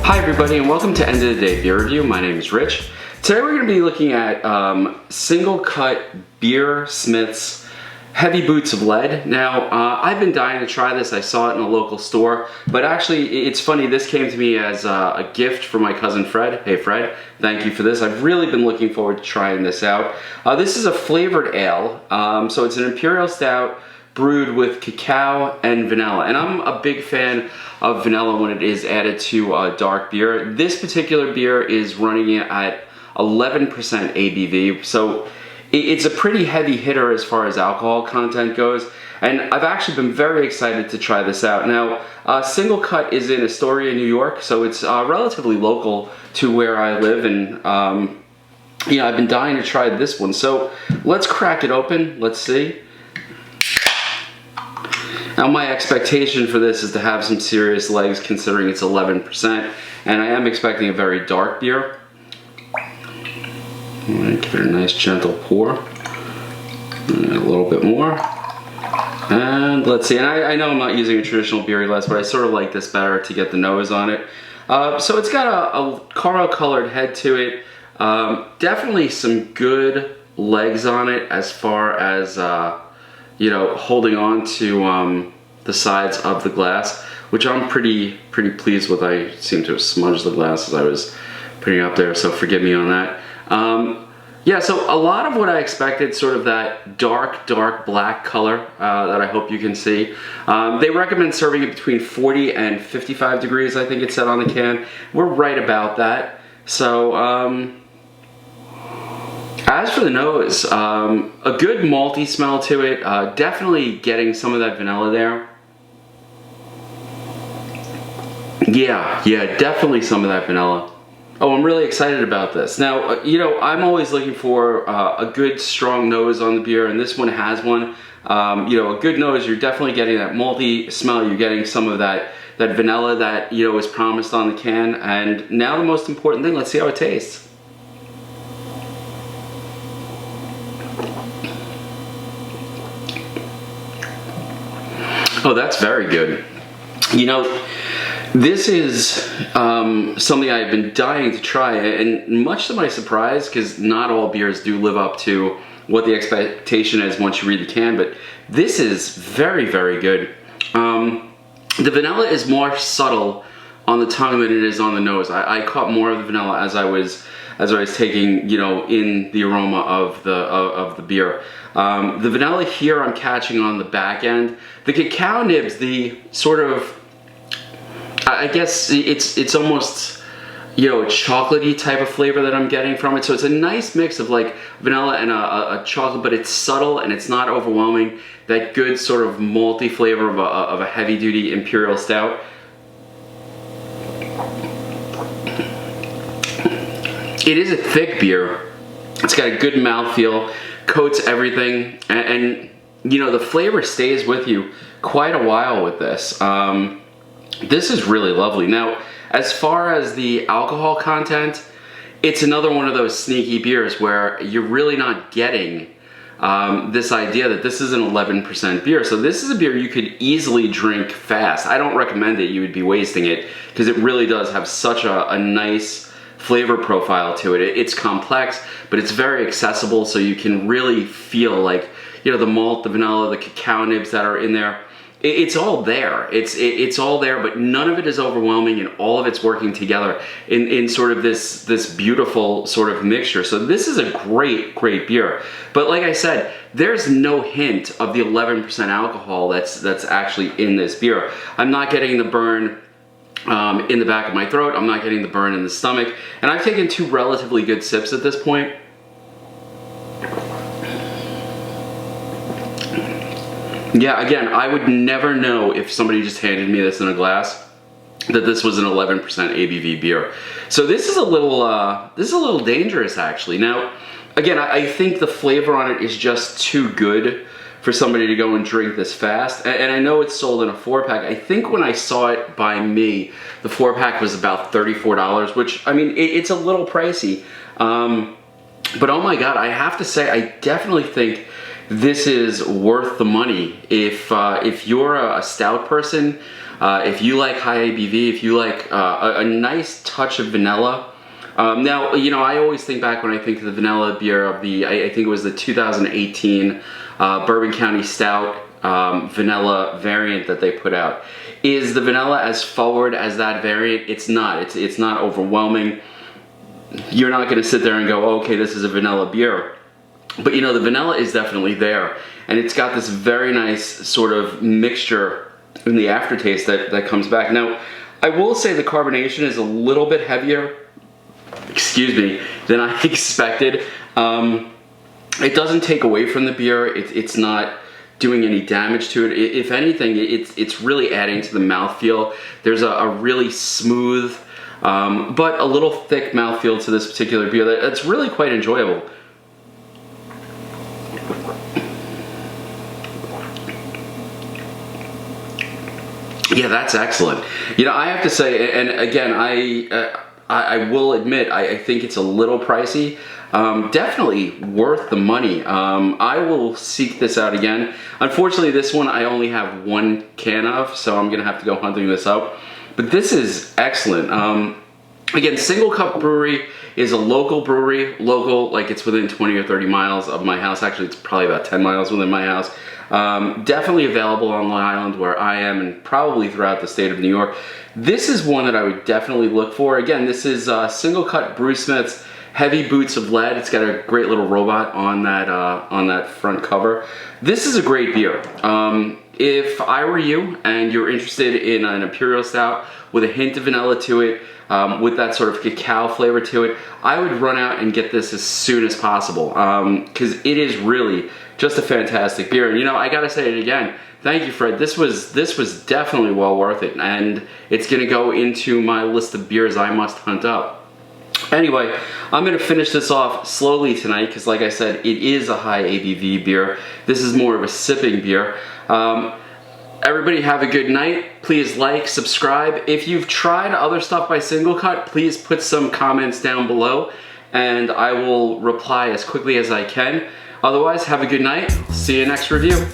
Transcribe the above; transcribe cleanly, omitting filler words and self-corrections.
Hi everybody and welcome to End of the Day Beer Review. My name is Rich. Today we're going to be looking at Singlecut Beersmiths Heavy Boots of Lead. Now I've been dying to try this. I saw it in a local store, but actually it's funny, this came to me as a gift from my cousin Fred. Hey Fred, thank you for this. I've really been looking forward to trying this out. This is a flavored ale, so it's an Imperial Stout brewed with cacao and vanilla, and I'm a big fan of vanilla when it is added to dark beer. This particular beer is running at 11% ABV, so it's a pretty heavy hitter as far as alcohol content goes, and I've actually been very excited to try this out. Now, Singlecut is in Astoria, New York, so it's relatively local to where I live, and you know, I've been dying to try this one. So let's crack it open, let's see. Now my expectation for this is to have some serious legs considering it's 11%, and I am expecting a very dark beer. I'm going to give it a nice gentle pour. And a little bit more. And let's see, and I know I'm not using a traditional beery list, but I sort of like this better to get the nose on it. So it's got a caramel colored head to it. Definitely some good legs on it as far as you know, holding on to the sides of the glass, which I'm pretty pleased with. I seem to have smudged the glass as I was putting it up there, so forgive me on that. Yeah, so a lot of what I expected, sort of that dark black color that I hope you can see. They recommend serving it between 40 and 55 degrees, I think it said on the can. We're right about that. So, as for the nose, a good malty smell to it, definitely getting some of that vanilla there. Yeah, definitely some of that vanilla. Oh, I'm really excited about this. Now, you know, I'm always looking for a good strong nose on the beer, and this one has one. You know, a good nose, you're definitely getting that malty smell, you're getting some of that vanilla that, you know, is promised on the can, and now the most important thing, let's see how it tastes. Oh, that's very good. You know, this is something I've been dying to try, and much to my surprise, because not all beers do live up to what the expectation is once you read the can, but this is very good. The vanilla is more subtle on the tongue than it is on the nose. I caught more of the vanilla as I was taking, you know, in the aroma of the beer. The vanilla here I'm catching on the back end. The cacao nibs, the sort of, I guess it's almost, you know, a chocolatey type of flavor that I'm getting from it. So it's a nice mix of like vanilla and a chocolate, but it's subtle and it's not overwhelming. That good sort of malty flavor of a heavy duty Imperial Stout. It is a thick beer. It's got a good mouthfeel, coats everything, and you know, the flavor stays with you quite a while with this. This is really lovely. Now, as far as the alcohol content, it's another one of those sneaky beers where you're really not getting this idea that this is an 11% beer. So this is a beer you could easily drink fast. I don't recommend it. You would be wasting it because it really does have such a nice flavor profile to it. It's complex, but it's very accessible, so you can really feel like, you know, the malt, the vanilla, the cacao nibs that are in there. It's all there. It's all there, but none of it is overwhelming, and all of it's working together in sort of this beautiful sort of mixture. So this is a great beer. But like I said, there's no hint of the 11% alcohol that's actually in this beer. I'm not getting the burn in the back of my throat. I'm not getting the burn in the stomach. And I've taken two relatively good sips at this point. Yeah, again, I would never know if somebody just handed me this in a glass that this was an 11% ABV beer. So this is a little dangerous actually. Now, again, I think the flavor on it is just too good for somebody to go and drink this fast. And I know it's sold in a 4-pack. I think when I saw it by me, the 4-pack was about $34, which, I mean, it's a little pricey. But oh my God, I have to say, I definitely think this is worth the money. If you're a stout person, If you like high ABV, if you like a nice touch of vanilla. Now, you know, I always think back when I think of the vanilla beer of the, I think it was the 2018 Bourbon County Stout vanilla variant that they put out. Is the vanilla as forward as that variant? It's not. It's not overwhelming. You're not going to sit there and go, okay, this is a vanilla beer. But you know, the vanilla is definitely there. And it's got this very nice sort of mixture in the aftertaste that comes back. Now, I will say the carbonation is a little bit heavier, excuse me, than I expected. It doesn't take away from the beer. It's not doing any damage to it. If anything, it's really adding to the mouthfeel. There's a really smooth, but a little thick mouthfeel to this particular beer that's really quite enjoyable. Yeah, that's excellent. You know, I have to say, and again, I will admit, I think it's a little pricey. Definitely worth the money. I will seek this out again. Unfortunately, this one I only have one can of, so I'm gonna have to go hunting this up. But this is excellent. Again, Singlecut Brewery is a local brewery. Local, like it's within 20 or 30 miles of my house. Actually, it's probably about 10 miles within my house. Definitely available on Long Island where I am, and probably throughout the state of New York. This is one that I would definitely look for. Again, this is Singlecut Beersmiths Heavy Boots of Lead. It's got a great little robot on that front cover. This is a great beer. If I were you and you're interested in an Imperial Stout with a hint of vanilla to it, with that sort of cacao flavor to it, I would run out and get this as soon as possible, because it is really just a fantastic beer. And you know, I gotta say it again, thank you, Fred. This was definitely well worth it, and it's gonna go into my list of beers I must hunt up. Anyway, I'm gonna finish this off slowly tonight because, like I said, it is a high ABV beer. This is more of a sipping beer. Everybody have a good night. Please like, subscribe. If you've tried other stuff by Singlecut, please put some comments down below and I will reply as quickly as I can. Otherwise, have a good night. See you next review.